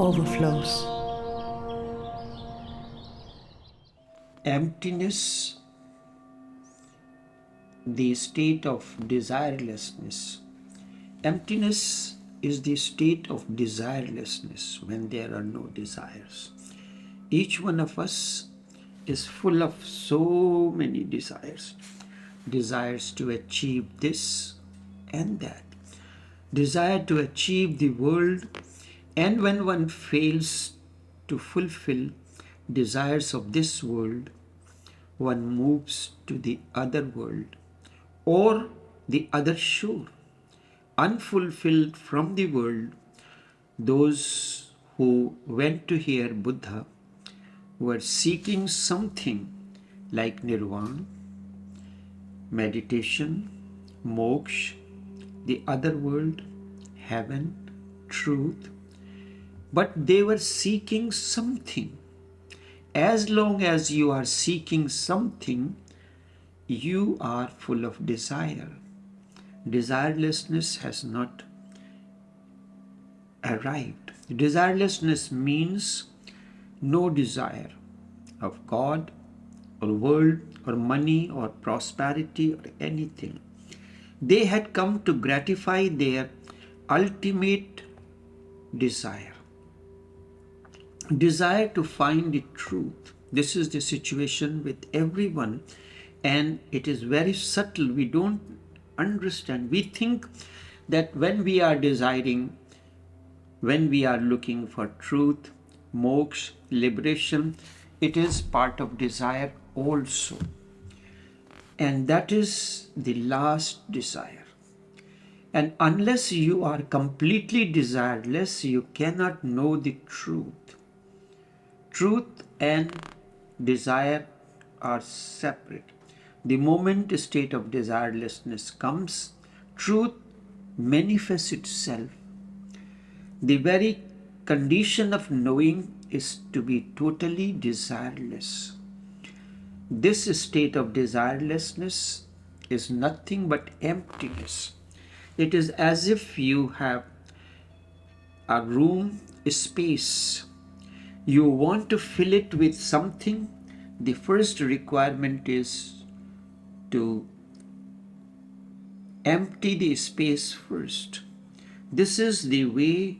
Overflows. Emptiness, the state of desirelessness. Emptiness is the state of desirelessness when there are no desires. Each one of us is full of so many desires. Desires to achieve this and that. Desire to achieve the world, and when one fails to fulfill desires of this world, one moves to the other world or the other shore. Unfulfilled from the world, those who went to hear Buddha were seeking something like nirvana, meditation, moksha, the other world, heaven, truth, but they were seeking something. As long as you are seeking something, you are full of desire. Desirelessness has not arrived. Desirelessness means no desire of God or world or money or prosperity or anything. They had come to gratify their ultimate desire. Desire to find the truth. This is the situation with everyone, and it is very subtle. We don't understand. We think that when we are desiring, when we are looking for truth, moksha, liberation, it is part of desire also. And that is the last desire. And unless you are completely desireless, you cannot know the truth. Truth and desire are separate. The moment a state of desirelessness comes, truth manifests itself. The very condition of knowing is to be totally desireless. This state of desirelessness is nothing but emptiness. It is as if you have a room, a space. You want to fill it with something. The first requirement is to empty the space first. This is the way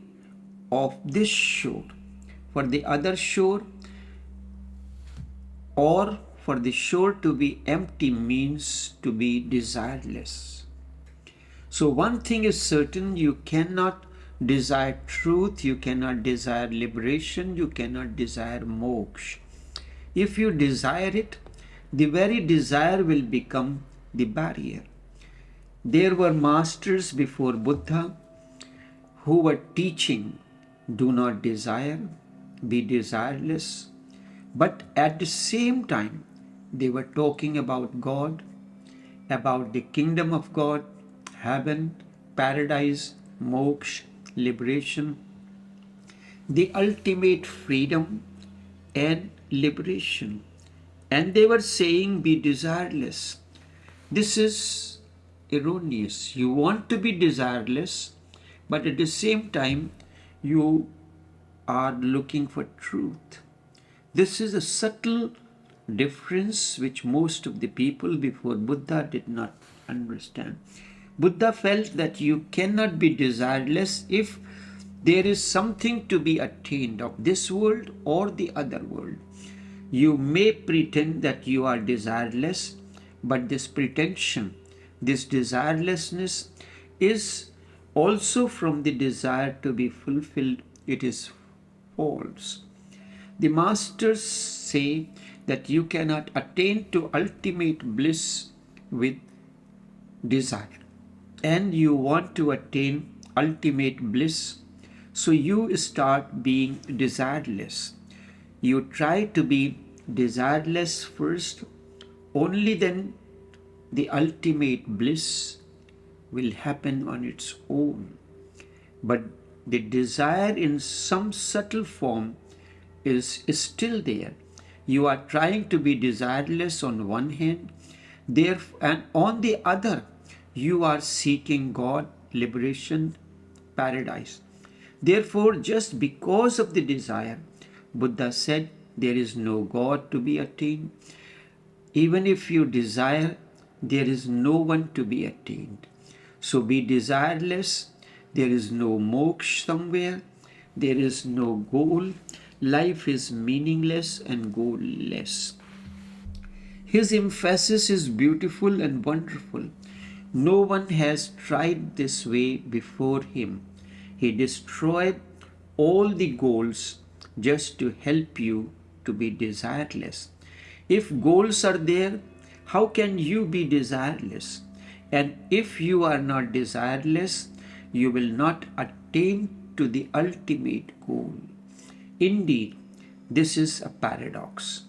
of this shore. For the other shore, or for the shore to be empty, means to be desireless. So one thing is certain: you cannot desire truth, you cannot desire liberation, you cannot desire moksha. If you desire it, the very desire will become the barrier. There were masters before Buddha who were teaching, do not desire, be desireless, but at the same time they were talking about God, about the kingdom of God, heaven, paradise, moksha, liberation, the ultimate freedom and liberation. And they were saying, be desireless. This is erroneous. You want to be desireless, but at the same time, you are looking for truth. This is a subtle difference which most of the people before Buddha did not understand. Buddha felt that you cannot be desireless if there is something to be attained of this world or the other world. You may pretend that you are desireless, but this pretension, this desirelessness is also from the desire to be fulfilled. It is false. The masters say that you cannot attain to ultimate bliss with desire. And you want to attain ultimate bliss, so you start being desireless. You try to be desireless first, only then the ultimate bliss will happen on its own. But the desire in some subtle form is still there. You are trying to be desireless on one hand, and on the other, you are seeking God, liberation, paradise. Therefore, just because of the desire, Buddha said there is no God to be attained. Even if you desire, there is no one to be attained. So be desireless. There is no moksha somewhere. There is no goal. Life is meaningless and goalless. His emphasis is beautiful and wonderful. No one has tried this way before him. He destroyed all the goals just to help you to be desireless. If goals are there, how can you be desireless? And if you are not desireless, you will not attain to the ultimate goal. Indeed, this is a paradox.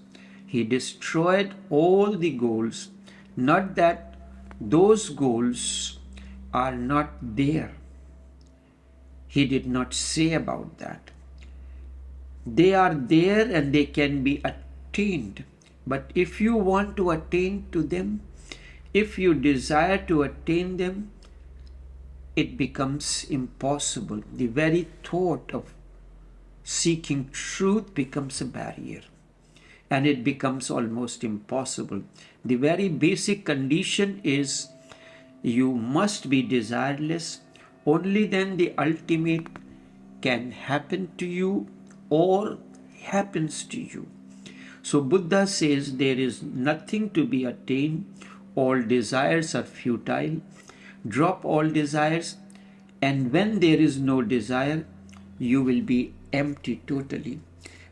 He destroyed all the goals, not that those goals are not there. He did not say about that. They are there and they can be attained. But if you want to attain to them, if you desire to attain them, it becomes impossible. The very thought of seeking truth becomes a barrier, and it becomes almost impossible. The very basic condition is you must be desireless. Only then the ultimate can happen to you or happens to you. So Buddha says there is nothing to be attained. All desires are futile. Drop all desires, and when there is no desire, you will be empty totally.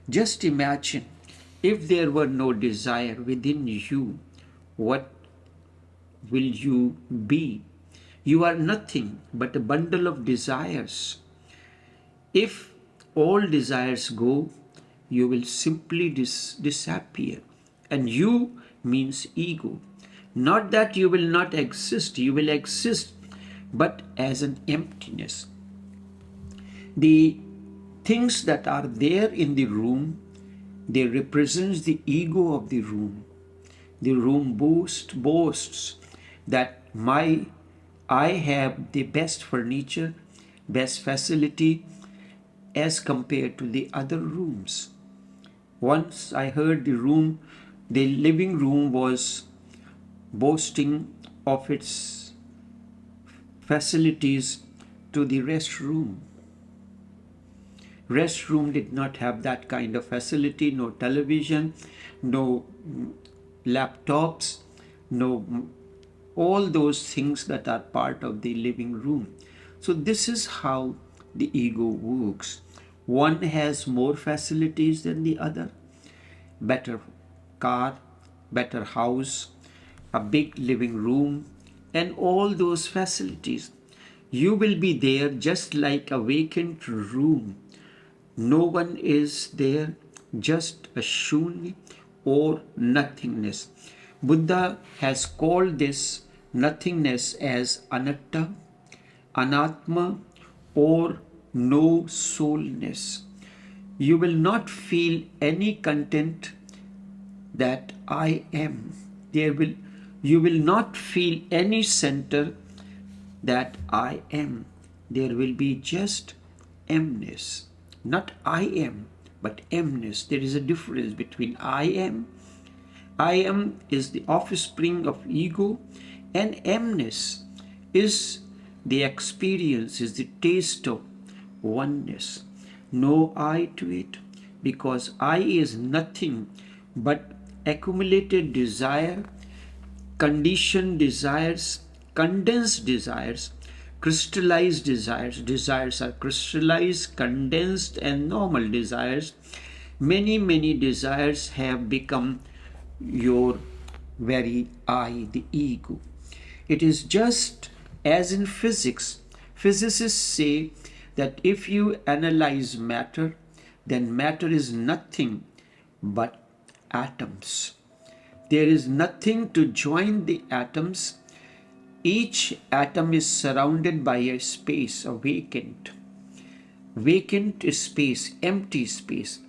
Just imagine if there were no desire within you, what will you be? You are nothing but a bundle of desires. If all desires go, you will simply disappear. And you means ego. Not that you will not exist, you will exist, but as an emptiness. The things that are there in the room, they represent the ego of the room. The room boasts that I have the best furniture, best facility as compared to the other rooms. Once I heard the living room was boasting of its facilities to the restroom. Restroom did not have that kind of facility, no television, no laptops, no all those things that are part of the living room. So this is how the ego works. One has more facilities than the other. Better car, better house, a big living room, and all those facilities. You will be there just like a vacant room. No one is there, just a shunya or nothingness. Buddha has called this nothingness as anatta, anatma, or no soulness. You will not feel any content that I am. You will not feel any center that I am. There will be just emness. Not I am, but emness. There is a difference between I am. I am is the offspring of ego, and emness is the experience, is the taste of oneness. No I to it, because I is nothing but accumulated desire, conditioned desires, condensed desires, crystallized desires. Desires are crystallized, condensed, and normal desires. Many desires have become your very I, the ego. It is just as in physics. Physicists say that if you analyze matter, then matter is nothing but atoms. There is nothing to join the atoms. Each atom is surrounded by a space, a vacant. Vacant is space, empty space.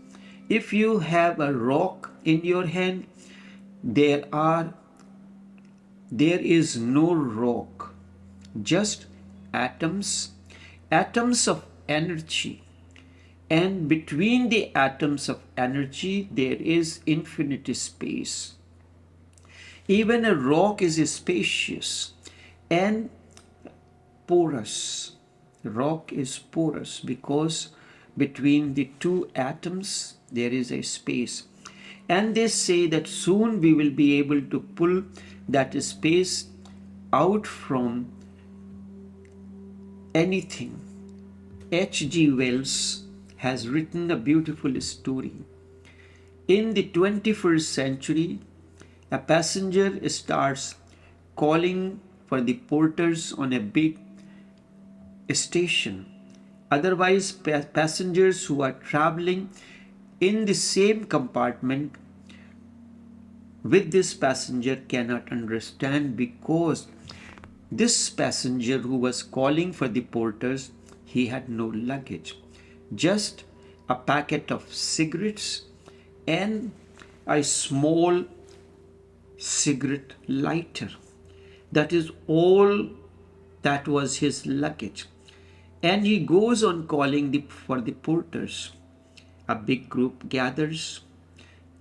If you have a rock in your hand, there is no rock, just atoms, atoms of energy. And between the atoms of energy, there is infinite space. Even a rock is spacious and porous. Rock is porous because between the two atoms there is a space. And they say that soon we will be able to pull that space out from anything. H.G. Wells has written a beautiful story. In the 21st century, a passenger starts calling for the porters on a big station. Otherwise, passengers who are traveling in the same compartment with this passenger cannot understand, because this passenger who was calling for the porters, he had no luggage, just a packet of cigarettes and a small cigarette lighter. That is all that was his luggage. And he goes on calling for the porters. A big group gathers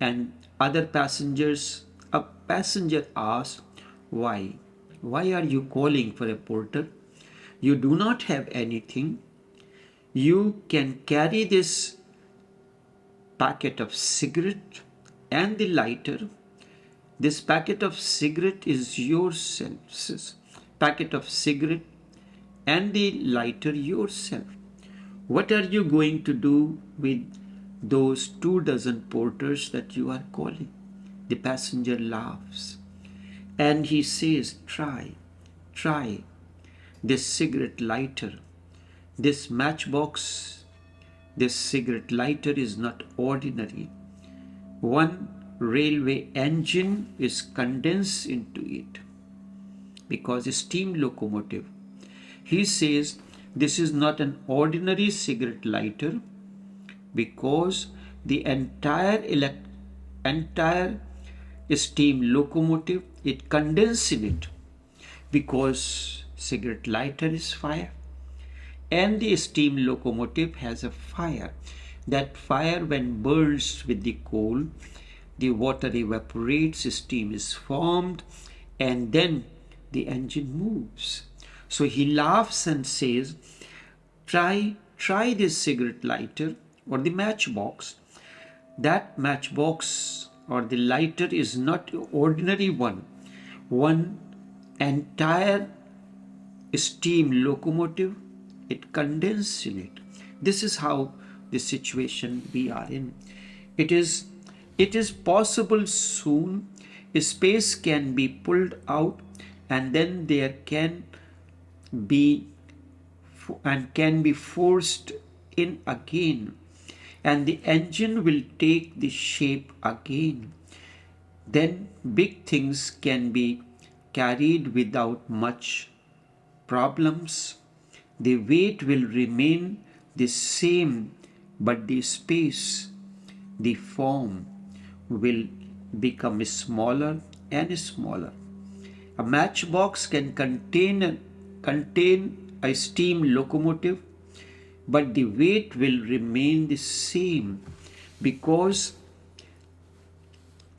and other passengers, a passenger asks, why? Why are you calling for a porter? You do not have anything. You can carry this packet of cigarette and the lighter. This packet of cigarette is yourself. Packet of cigarette and the lighter yourself. What are you going to do with those 24 porters that you are calling? The passenger laughs and he says, try this cigarette lighter. This matchbox, this cigarette lighter is not ordinary. One railway engine is condensed into it because a steam locomotive. He says this is not an ordinary cigarette lighter because the entire steam locomotive, it condenses in it, because cigarette lighter is fire and the steam locomotive has a fire. That fire, when burns with the coal, the water evaporates, steam is formed, and then the engine moves. So he laughs and says, try this cigarette lighter or the matchbox. That matchbox or the lighter is not ordinary one. One entire steam locomotive, it condenses in it. This is how the situation we are in. It is possible soon space can be pulled out, and then there can be forced in again, and the engine will take the shape again. Then big things can be carried without much problems. The weight will remain the same, but the space, the form will become smaller and smaller. A matchbox can contain a steam locomotive, but the weight will remain the same because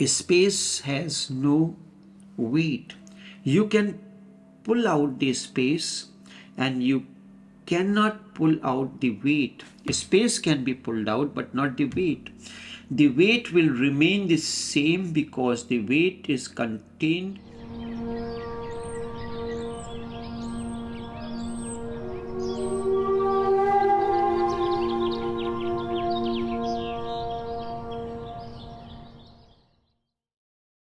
space has no weight. You can pull out the space and you cannot pull out the weight. Space can be pulled out, but not the weight. The weight will remain the same because the weight is contained